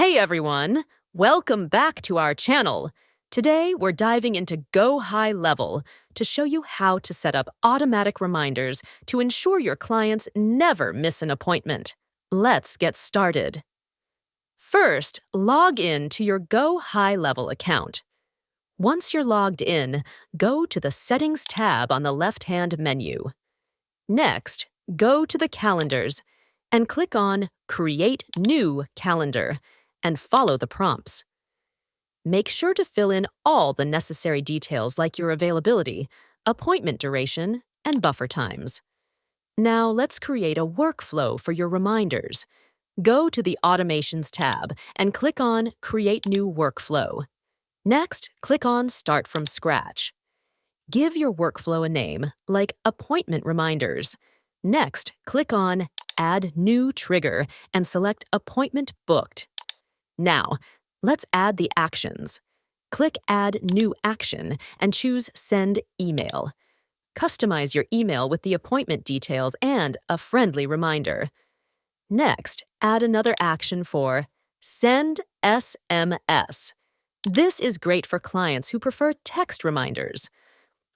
Hey everyone! Welcome back to our channel. Today we're diving into GoHighLevel to show you how to set up automatic reminders to ensure your clients never miss an appointment. Let's get started. First, log in to your GoHighLevel account. Once you're logged in, go to the Settings tab on the left-hand menu. Next, go to the Calendars and click on Create New Calendar and follow the prompts. Make sure to fill in all the necessary details like your availability, appointment duration, and buffer times. Now let's create a workflow for your reminders. Go to the Automations tab and click on Create New Workflow. Next, click on Start from Scratch. Give your workflow a name, like Appointment Reminders. Next, click on Add New Trigger and select Appointment Booked. Now, let's add the actions. Click Add New Action and choose Send Email. Customize your email with the appointment details and a friendly reminder. Next, add another action for Send SMS. This is great for clients who prefer text reminders.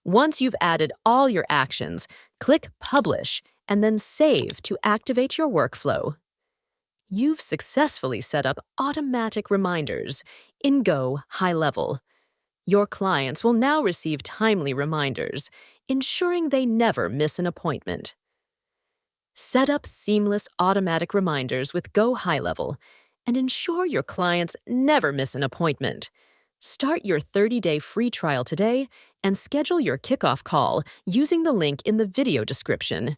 Once you've added all your actions, click Publish and then Save to activate your workflow. You've successfully set up automatic reminders in GoHighLevel. Your clients will now receive timely reminders, ensuring they never miss an appointment. Set up seamless automatic reminders with GoHighLevel and ensure your clients never miss an appointment. Start your 30-day free trial today and schedule your kickoff call using the link in the video description.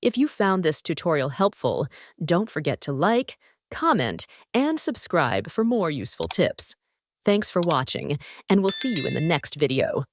If you found this tutorial helpful, don't forget to like, comment, and subscribe for more useful tips. Thanks for watching, and we'll see you in the next video.